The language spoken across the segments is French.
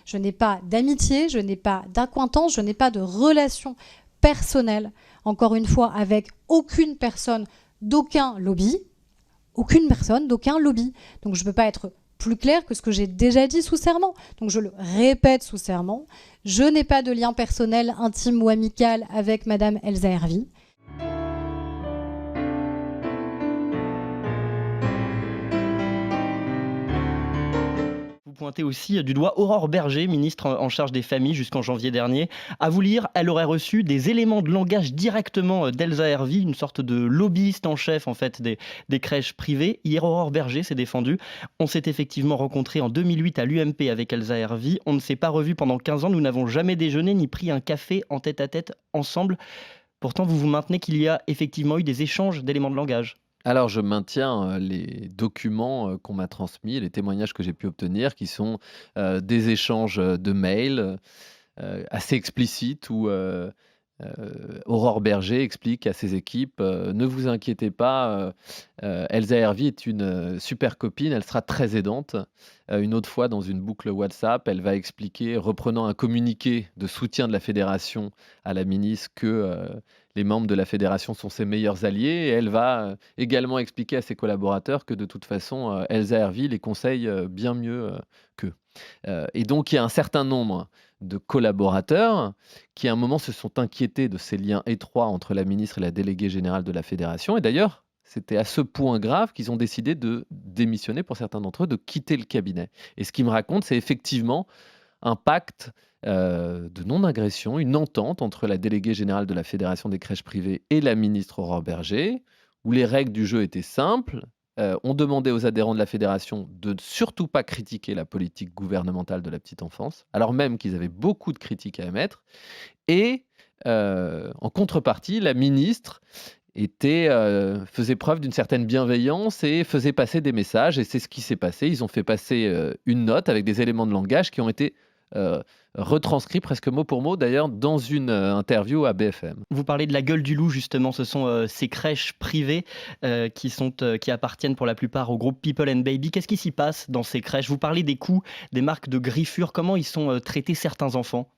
Je n'ai pas d'amitié, je n'ai pas d'acquaintance, je n'ai pas de relation personnelle, encore une fois, avec aucune personne d'aucun lobby. Aucune personne d'aucun lobby. Donc je ne peux pas être plus clair que ce que j'ai déjà dit sous serment. Donc je le répète sous serment, je n'ai pas de lien personnel, intime ou amical avec Madame Elsa Hervy. Vous pointez aussi du doigt Aurore Bergé, ministre en charge des familles jusqu'en janvier dernier. À vous lire, elle aurait reçu des éléments de langage directement d'Elsa Hervy, une sorte de lobbyiste en chef en fait des crèches privées. Hier, Aurore Bergé s'est défendue. On s'est effectivement rencontrés en 2008 à l'UMP avec Elsa Hervy. On ne s'est pas revus pendant 15 ans. Nous n'avons jamais déjeuné ni pris un café en tête-à-tête ensemble. Pourtant, vous maintenez qu'il y a effectivement eu des échanges d'éléments de langage. Alors, je maintiens les documents qu'on m'a transmis, les témoignages que j'ai pu obtenir, qui sont des échanges de mails assez explicites où Aurore Bergé explique à ses équipes ne vous inquiétez pas, Elsa Hervy est une super copine, elle sera très aidante. Une autre fois, dans une boucle WhatsApp, elle va expliquer, reprenant un communiqué de soutien de la fédération à la ministre, que les membres de la fédération sont ses meilleurs alliés. Et elle va également expliquer à ses collaborateurs que de toute façon, Elsa Hervy les conseille bien mieux qu'eux. Et donc, il y a un certain nombre de collaborateurs qui, à un moment, se sont inquiétés de ces liens étroits entre la ministre et la déléguée générale de la fédération. Et d'ailleurs, c'était à ce point grave qu'ils ont décidé de démissionner, pour certains d'entre eux, de quitter le cabinet. Et ce qu'ils me racontent, c'est effectivement un pacte de non-agression, une entente entre la déléguée générale de la Fédération des crèches privées et la ministre Aurore Bergé, où les règles du jeu étaient simples. On demandait aux adhérents de la fédération de ne surtout pas critiquer la politique gouvernementale de la petite enfance, alors même qu'ils avaient beaucoup de critiques à émettre. Et en contrepartie, la ministre faisait preuve d'une certaine bienveillance et faisait passer des messages. Et c'est ce qui s'est passé. Ils ont fait passer une note avec des éléments de langage qui ont été retranscrits presque mot pour mot, d'ailleurs, dans une interview à BFM. Vous parlez de la gueule du loup, justement. Ce sont ces crèches privées qui appartiennent pour la plupart au groupe People and Baby. Qu'est-ce qui s'y passe dans ces crèches? Vous parlez des coûts, des marques de griffure. Comment ils sont traités certains enfants?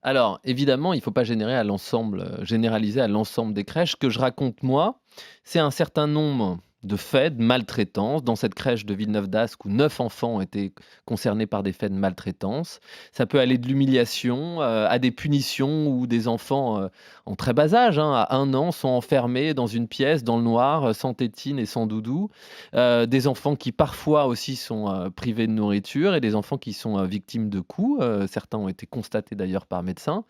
Alors, évidemment, il ne faut pas généraliser à l'ensemble des crèches. Ce que je raconte, moi, c'est un certain nombre de faits de maltraitance. Dans cette crèche de Villeneuve-d'Ascq, où 9 enfants ont été concernés par des faits de maltraitance. Ça peut aller de l'humiliation à des punitions où des enfants en très bas âge, à 1 an, sont enfermés dans une pièce, dans le noir, sans tétine et sans doudou. Des enfants qui parfois aussi sont privés de nourriture et des enfants qui sont victimes de coups. Certains ont été constatés d'ailleurs par médecin.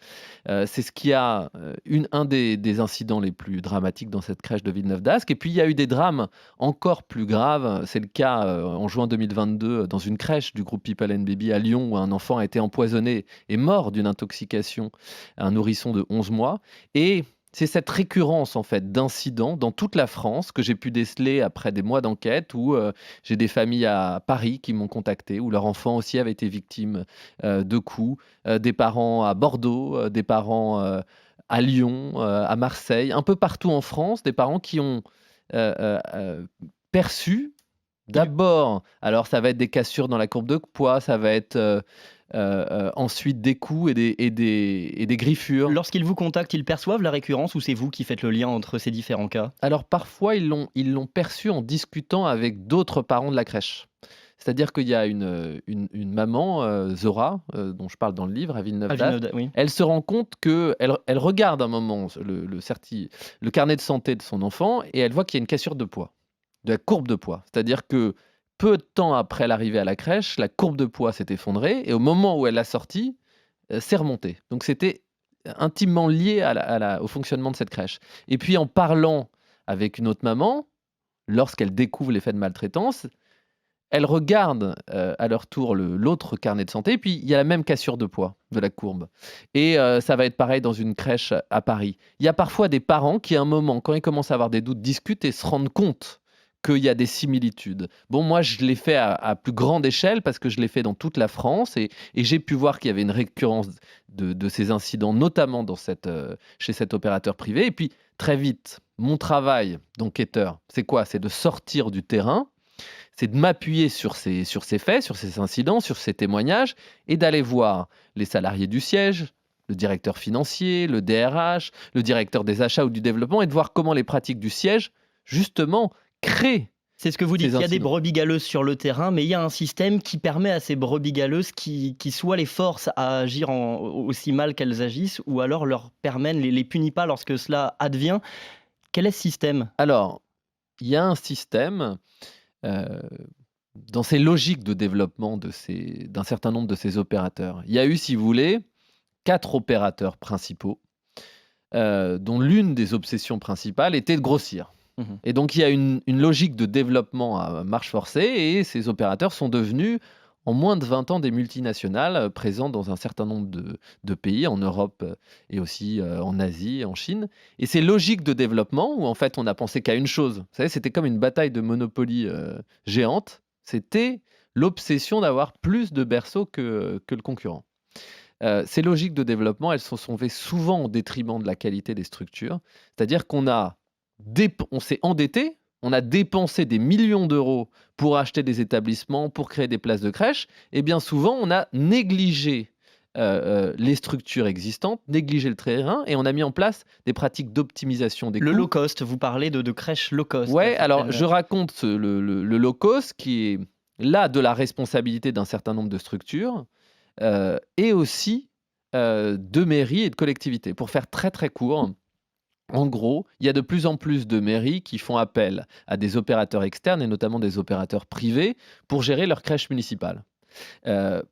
C'est ce qui a un des incidents les plus dramatiques dans cette crèche de Villeneuve-d'Ascq. Et puis il y a eu des drames encore plus graves. C'est le cas en juin 2022 dans une crèche du groupe People and Baby à Lyon, où un enfant a été empoisonné et mort d'une intoxication, un nourrisson de 11 mois. Et c'est cette récurrence en fait d'incidents dans toute la France que j'ai pu déceler après des mois d'enquête, où j'ai des familles à Paris qui m'ont contacté, où leur enfant aussi avait été victime de coups, des parents à Bordeaux, des parents à Lyon, à Marseille, un peu partout en France, des parents qui ont perçu d'abord, alors ça va être des cassures dans la courbe de poids, ça va être ensuite des coups et des griffures. Lorsqu'ils vous contactent, ils perçoivent la récurrence ou c'est vous qui faites le lien entre ces différents cas? Alors parfois, ils l'ont perçu en discutant avec d'autres parents de la crèche. C'est-à-dire qu'il y a une maman, Zora, dont je parle dans le livre, à Villeneuve-d'Ascq. Oui. Elle se rend compte elle regarde un moment le carnet de santé de son enfant et elle voit qu'il y a une cassure de poids, de la courbe de poids. C'est-à-dire que peu de temps après l'arrivée à la crèche, la courbe de poids s'est effondrée et au moment où elle l'a sortie, c'est remonté. Donc c'était intimement lié au fonctionnement de cette crèche. Et puis en parlant avec une autre maman, lorsqu'elle découvre les faits de maltraitance, elle regarde à leur tour l'autre carnet de santé, et puis il y a la même cassure de poids de la courbe. Et ça va être pareil dans une crèche à Paris. Il y a parfois des parents qui, à un moment, quand ils commencent à avoir des doutes, discutent et se rendent compte qu'il y a des similitudes. Bon, moi, je l'ai fait à plus grande échelle parce que je l'ai fait dans toute la France et j'ai pu voir qu'il y avait une récurrence de ces incidents, notamment chez cet opérateur privé. Et puis, très vite, mon travail d'enquêteur, c'est quoi? C'est de sortir du terrain. c'est de m'appuyer sur ces faits, sur ces incidents, sur ces témoignages, et d'aller voir les salariés du siège, le directeur financier, le DRH, le directeur des achats ou du développement, et de voir comment les pratiques du siège, justement, créent C'est ce que vous dites, ces il y a des incidents. brebis galeuses sur le terrain, mais il y a un système qui permet à ces brebis galeuses qui soit les force à agir aussi mal qu'elles agissent, ou alors leur permet, ne les punit pas lorsque cela advient. Quel est ce système? Alors, il y a un système euh, dans ces logiques de développement d'un certain nombre de ces opérateurs. Il y a eu, si vous voulez, 4 opérateurs principaux, dont l'une des obsessions principales était de grossir. Mhm. Et donc, il y a une logique de développement à marche forcée, et ces opérateurs sont devenus, en moins de 20 ans, des multinationales présentes dans un certain nombre de pays, en Europe et aussi en Asie, en Chine. Et ces logiques de développement, où en fait on a pensé qu'à une chose, vous savez, c'était comme une bataille de Monopoly géante, c'était l'obsession d'avoir plus de berceaux que le concurrent. Ces logiques de développement, elles se sont faites souvent au détriment de la qualité des structures. C'est-à-dire on s'est endetté, on a dépensé des millions d'euros pour acheter des établissements, pour créer des places de crèche, et bien souvent, on a négligé les structures existantes, négligé le terrain, et on a mis en place des pratiques d'optimisation des Le coûts. low cost, vous parlez de crèches low cost. Ouais, alors je raconte le low cost qui est là de la responsabilité d'un certain nombre de structures et aussi de mairies et de collectivités. Pour faire très très court, en gros, il y a de plus en plus de mairies qui font appel à des opérateurs externes et notamment des opérateurs privés pour gérer leurs crèches municipales.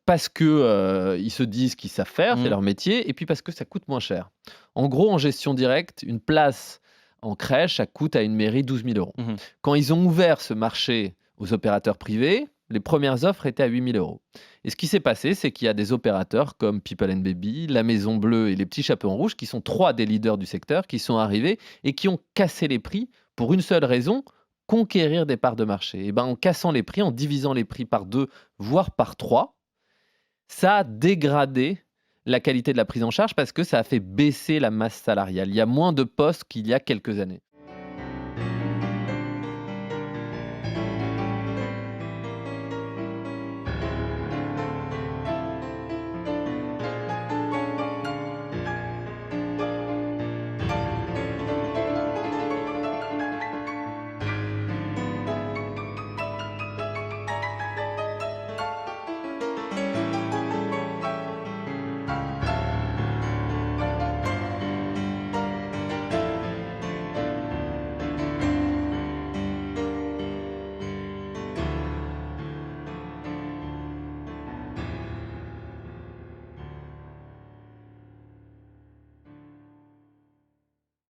Parce que ils se disent qu'ils savent faire, c'est leur métier, et puis parce que ça coûte moins cher. En gros, en gestion directe, une place en crèche, ça coûte à une mairie 12 000 euros. Mhm. Quand ils ont ouvert ce marché aux opérateurs privés, les premières offres étaient à 8 000 euros. Et ce qui s'est passé, c'est qu'il y a des opérateurs comme People and Baby, La Maison Bleue et les Petits Chapeaux Rouges, qui sont 3 des leaders du secteur, qui sont arrivés et qui ont cassé les prix pour une seule raison: conquérir des parts de marché. Et ben, en cassant les prix, en divisant les prix par 2, voire par 3, ça a dégradé la qualité de la prise en charge parce que ça a fait baisser la masse salariale. Il y a moins de postes qu'il y a quelques années.